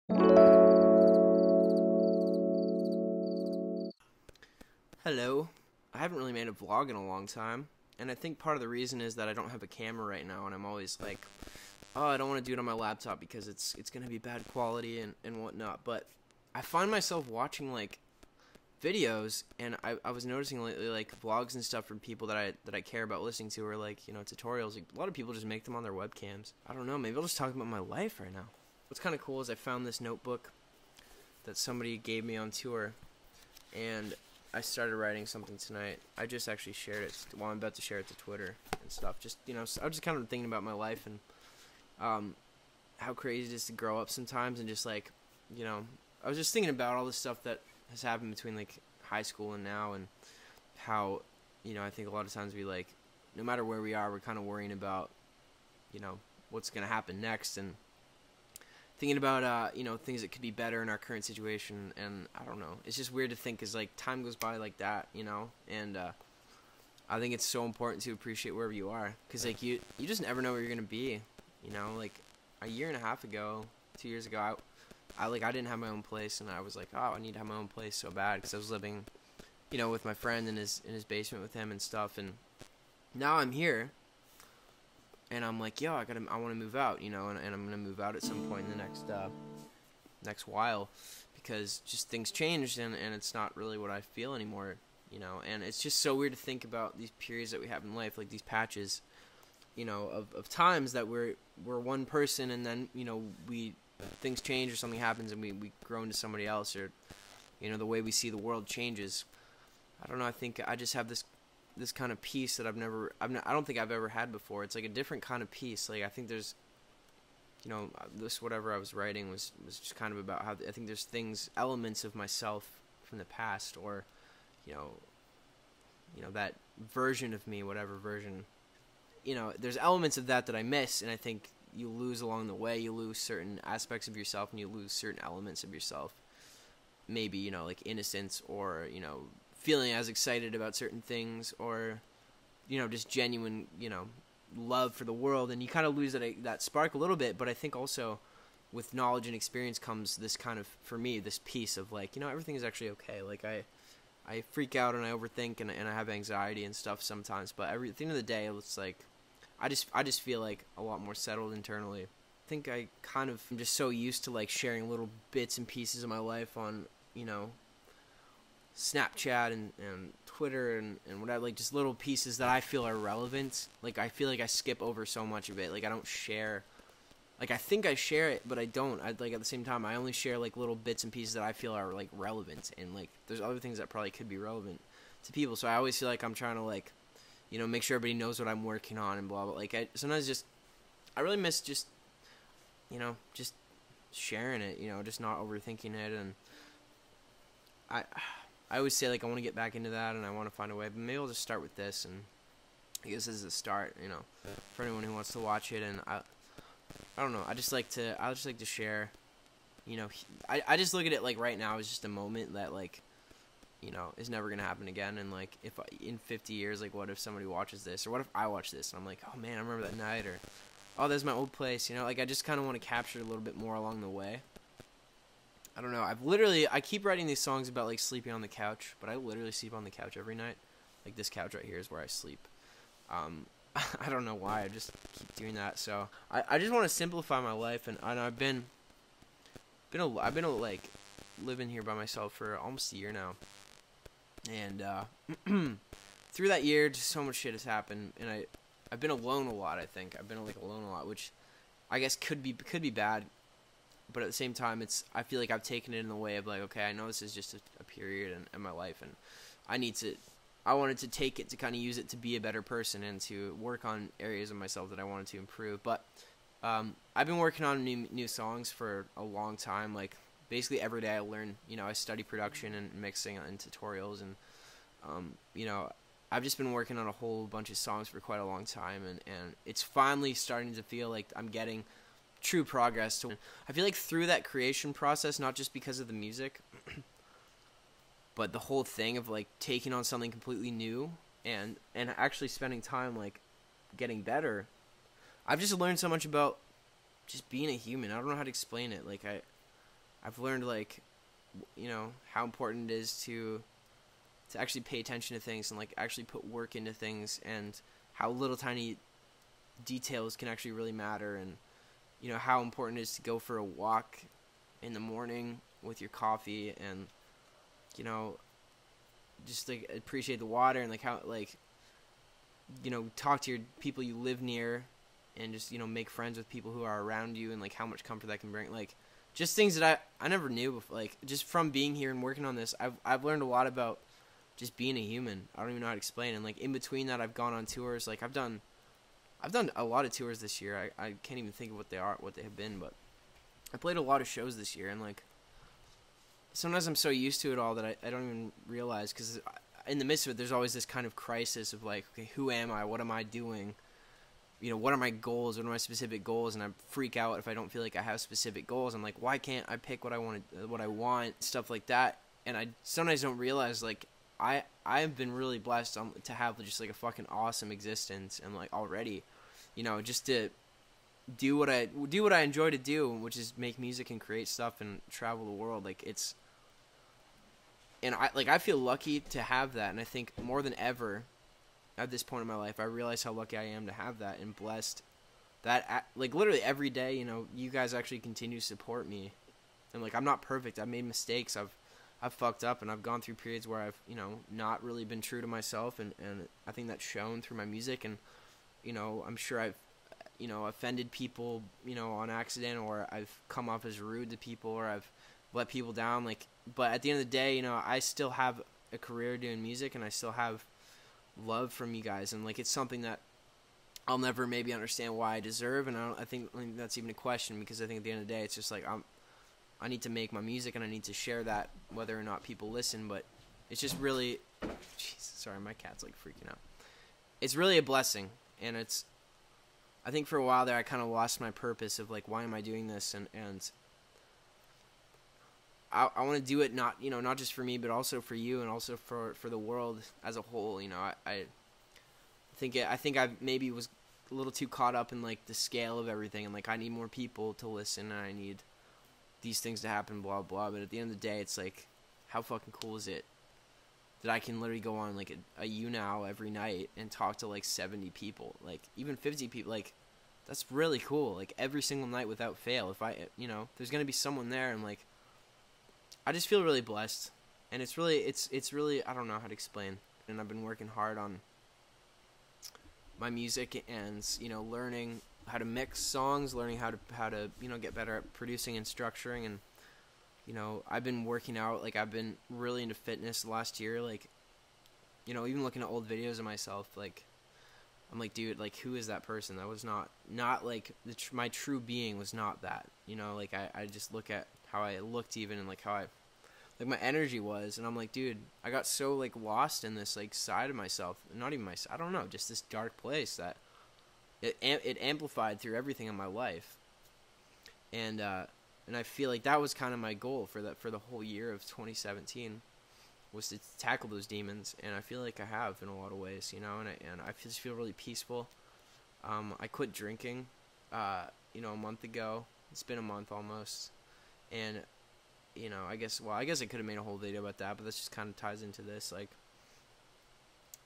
Hello. I haven't really made a vlog in a long time, and I think part of the reason is that I don't have a camera right now, and I'm always like, oh, I don't want to do it on my laptop because it's going to be bad quality and whatnot. But I find myself watching like videos, and I was noticing lately like vlogs and stuff from people that I care about listening to, or like, you know, tutorials. Like, a lot of people just make them on their webcams. I don't know, maybe I'll just talk about my life right now. What's kind of cool is I found this notebook that somebody gave me on tour, and I started writing something tonight. I just actually shared it. Well, I'm about to share it to Twitter and stuff. Just, you know, I was just kind of thinking about my life and how crazy it is to grow up sometimes, and just like, you know, I was just thinking about all the stuff that has happened between like high school and now, and how, you know, I think a lot of times we like, no matter where we are, we're kind of worrying about, you know, what's going to happen next, and thinking about, you know, things that could be better in our current situation. And I don't know, it's just weird to think, because like time goes by like that, you know, and I think it's so important to appreciate wherever you are, because like you just never know where you're gonna be, you know. Like a year and a half ago, 2 years ago, I didn't have my own place, and I was like, oh, I need to have my own place so bad, because I was living, you know, with my friend in his basement with him and stuff. And now I'm here, and I'm like, yo, I want to move out, you know, and I'm gonna move out at some point in the next while, because just things changed, and it's not really what I feel anymore, you know. And it's just so weird to think about these periods that we have in life, like these patches, you know, of times that we're one person, and then, you know, things change or something happens, and we grow into somebody else, or, you know, the way we see the world changes. I don't know, I think I just have this kind of peace that I don't think I've ever had before. It's like a different kind of peace. Like, I think there's, you know, whatever I was writing was just kind of about how I think there's elements of myself from the past, or, you know, that version of me, whatever version, you know, there's elements of that I miss, and I think you lose along the way. You lose certain aspects of yourself, and you lose certain elements of yourself. Maybe, you know, like innocence, or, you know, feeling as excited about certain things, or, you know, just genuine, you know, love for the world, and you kind of lose that spark a little bit. But I think also with knowledge and experience comes this kind of, for me, this piece of like, you know, everything is actually okay. Like I freak out and I overthink, and I have anxiety and stuff sometimes, but at the end of the day, it's like I just feel like a lot more settled internally. I think I kind of am just so used to like sharing little bits and pieces of my life on, you know, Snapchat and Twitter and whatever, like just little pieces that I feel are relevant. Like I feel like I skip over so much of it. Like I don't share, like I think I share it, but I don't. Like at the same time, I only share like little bits and pieces that I feel are like relevant, and like there's other things that probably could be relevant to people. So I always feel like I'm trying to like, you know, make sure everybody knows what I'm working on and blah blah. Like sometimes I really miss just, you know, just sharing it, you know, just not overthinking it. And I always say, like, I want to get back into that, and I want to find a way, but maybe I'll just start with this, and I guess this is a start, you know, for anyone who wants to watch it. And I don't know, I just like to share, you know, I just look at it like right now is just a moment that, like, you know, is never going to happen again. And like, if in 50 years, like, what if somebody watches this, or what if I watch this and I'm like, oh man, I remember that night, or oh, there's my old place, you know. Like, I just kind of want to capture a little bit more along the way. I don't know, I keep writing these songs about like sleeping on the couch, but I literally sleep on the couch every night. Like, this couch right here is where I sleep. I don't know why, I just keep doing that. So I just want to simplify my life, and I've been like living here by myself for almost a year now. And through that year, just so much shit has happened, and I've been alone a lot. I think I've been like alone a lot, which I guess could be bad, but at the same time, I feel like I've taken it in the way of like, okay, I know this is just a period in my life, and I wanted to take it to kind of use it to be a better person and to work on areas of myself that I wanted to improve. But I've been working on new songs for a long time. Like, basically every day I learn, you know, I study production and mixing and tutorials, and you know, I've just been working on a whole bunch of songs for quite a long time, and it's finally starting to feel like I'm getting true progress. So I feel like through that creation process, not just because of the music, but the whole thing of like taking on something completely new and actually spending time like getting better, I've just learned so much about just being a human. I don't know how to explain it. Like, I've learned, like, you know, how important it is to actually pay attention to things and, like, actually put work into things, and how little tiny details can actually really matter, and, you know, how important it is to go for a walk in the morning with your coffee, and, you know, just, like, appreciate the water, and, like, how, like, you know, talk to your people you live near, and just, you know, make friends with people who are around you, and, like, how much comfort that can bring. Like, just things that I never knew before. Like, just from being here and working on this, I've learned a lot about just being a human. I don't even know how to explain. And, like, in between that, I've gone on tours. Like, I've done a lot of tours this year. I can't even think of what they have been, but I played a lot of shows this year, and, like, sometimes I'm so used to it all that I don't even realize, because in the midst of it, there's always this kind of crisis of, like, okay, who am I? What am I doing? You know, what are my goals? What are my specific goals? And I freak out if I don't feel like I have specific goals. I'm like, why can't I pick what I want, stuff like that. And I sometimes don't realize, like, I've been really blessed to have just, like, a fucking awesome existence, and, like, already, you know, just to do what I enjoy to do, which is make music and create stuff and travel the world. Like, it's, and I feel lucky to have that, and I think more than ever at this point in my life, I realize how lucky I am to have that, and blessed that, like, literally every day, you know, you guys actually continue to support me. And, like, I'm not perfect. I've made mistakes. I've fucked up, and I've gone through periods where I've, you know, not really been true to myself, and I think that's shown through my music. And, you know, I'm sure I've, you know, offended people, you know, on accident, or I've come off as rude to people, or I've let people down, like, but at the end of the day, you know, I still have a career doing music, and I still have love from you guys, and, like, it's something that I'll never maybe understand why I deserve, and I think that's even a question, because I think at the end of the day, it's just like, I need to make my music, and I need to share that whether or not people listen. But it's just really, sorry, my cat's, like, freaking out. It's really a blessing, and it's, I think for a while there I kind of lost my purpose of, like, why am I doing this, and I want to do it not, you know, not just for me, but also for you, and also for the world as a whole. You know, I think I maybe was a little too caught up in, like, the scale of everything, and, like, I need more people to listen, and I need these things to happen, blah blah. But at the end of the day, it's like, how fucking cool is it that I can literally go on, like, a YouNow every night and talk to, like, 70 people, like, even 50 people. Like, that's really cool. Like, every single night without fail. If you know, there's gonna be someone there, and, like, I just feel really blessed, and it's really, I don't know how to explain. And I've been working hard on my music, and, you know, learning how to mix songs, learning how to you know, get better at producing and structuring. And, you know, I've been working out. Like, I've been really into fitness last year. Like, you know, even looking at old videos of myself, like, I'm like, dude, like, who is that person? That was not like my true being was not that. You know, like, I just look at how I looked, even, and, like, how like, my energy was, and I'm like, dude, I got so, like, lost in this, like, side of myself, not even I don't know, just this dark place that it amplified through everything in my life. And I feel like that was kind of my goal for the whole year of 2017, was to tackle those demons, and I feel like I have in a lot of ways, you know, and I just feel really peaceful. I quit drinking, you know, a month ago. It's been a month almost, and, you know, I guess I could have made a whole video about that, but this just kind of ties into this. Like,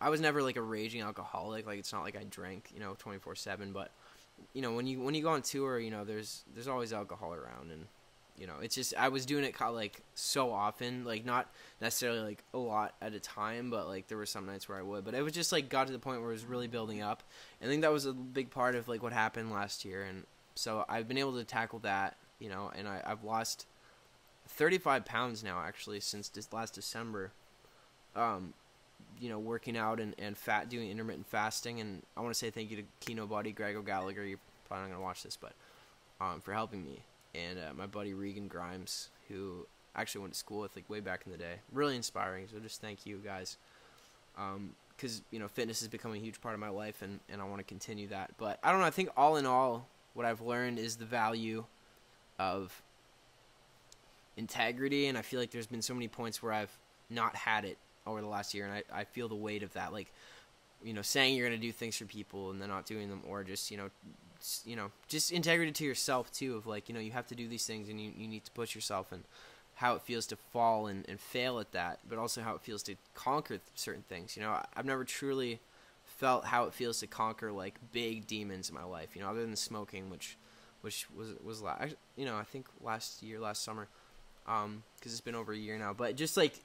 I was never, like, a raging alcoholic. Like, it's not like I drank, you know, 24/7, but, you know, when you go on tour, you know, there's always alcohol around, and, you know, it's just, I was doing it like so often, like, not necessarily, like, a lot at a time, but, like, there were some nights where I would, but it was just, like, got to the point where it was really building up. I think that was a big part of, like, what happened last year, and so I've been able to tackle that, you know, and I've lost 35 pounds now, actually, since this last December. You know, working out and doing intermittent fasting, and I want to say thank you to Kino Buddy, Greg O'Gallagher, you're probably not going to watch this, but for helping me, and my buddy Regan Grimes, who I actually went to school with, like, way back in the day. Really inspiring, so just thank you guys, because, you know, fitness has become a huge part of my life, and I want to continue that. But I don't know, I think all in all, what I've learned is the value of integrity, and I feel like there's been so many points where I've not had it over the last year, and I feel the weight of that, like, you know, saying you're going to do things for people and then not doing them, or just, you know, you know, just integrity to yourself too, of like, you know, you have to do these things and you need to push yourself, and how it feels to fall and fail at that, but also how it feels to conquer certain things. You know, I've never truly felt how it feels to conquer like big demons in my life, you know, other than smoking, which was you know, I think last summer, because it's been over a year now. But just like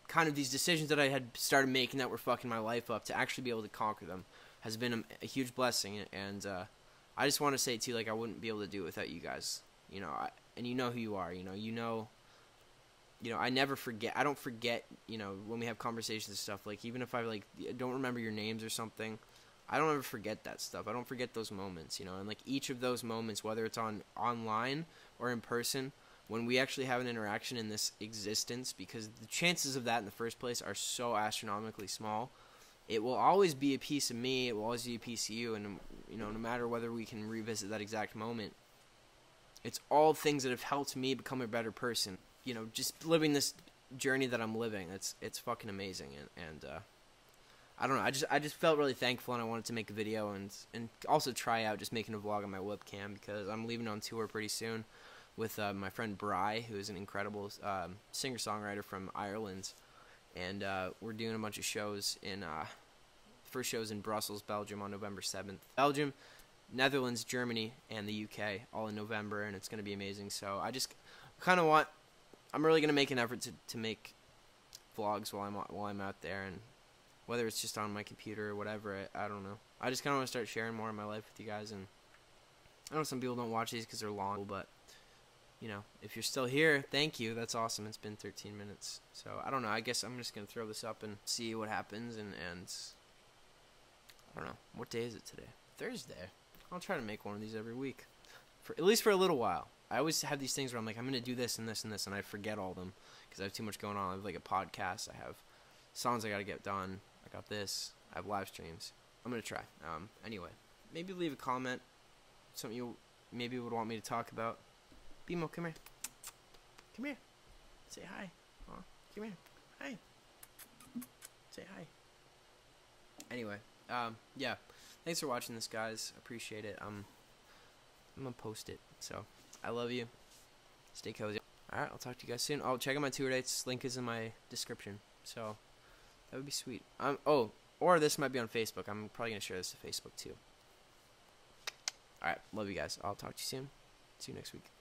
kind of these decisions that I had started making that were fucking my life up, to actually be able to conquer them has been a huge blessing. And I just want to say too, like, I wouldn't be able to do it without you guys, you know. And you know who you are, you know, I never forget. I don't forget, you know, when we have conversations and stuff, like, even if I, like, don't remember your names or something, I don't ever forget that stuff. I don't forget those moments, you know. And, like, each of those moments, whether it's online or in person, when we actually have an interaction in this existence, because the chances of that in the first place are so astronomically small, it will always be a piece of me, it will always be a piece of you, and, you know, no matter whether we can revisit that exact moment, it's all things that have helped me become a better person. You know, just living this journey that I'm living, it's fucking amazing. And I don't know, I just felt really thankful, and I wanted to make a video and also try out just making a vlog on my webcam, because I'm leaving on tour pretty soon with my friend Bry, who is an incredible singer-songwriter from Ireland. And we're doing a bunch of shows first shows in Brussels, Belgium on November 7th. Belgium, Netherlands, Germany, and the UK, all in November, and it's going to be amazing. So I just kind of I'm really going to make an effort to make vlogs while I'm out there, and whether it's just on my computer or whatever, I don't know. I just kind of want to start sharing more of my life with you guys, and I know some people don't watch these because they're long, but, you know, if you're still here, thank you. That's awesome. It's been 13 minutes. So, I don't know. I guess I'm just going to throw this up and see what happens, and I don't know. What day is it today? Thursday. I'll try to make one of these every week, at least for a little while. I always have these things where I'm like, I'm going to do this and this and this, and I forget all of them because I have too much going on. I have like a podcast. I have songs I got to get done. I got this. I have live streams. I'm going to try. Anyway, maybe leave a comment, something you maybe would want me to talk about. Bimo, come here. Come here. Say hi. Aw, come here. Hi. Say hi. Anyway, yeah. Thanks for watching this, guys. Appreciate it. I'm gonna post it. So, I love you. Stay cozy. Alright, I'll talk to you guys soon. Oh, check out my tour dates. Link is in my description. So, that would be sweet. Oh, or this might be on Facebook. I'm probably gonna share this to Facebook, too. Alright, love you guys. I'll talk to you soon. See you next week.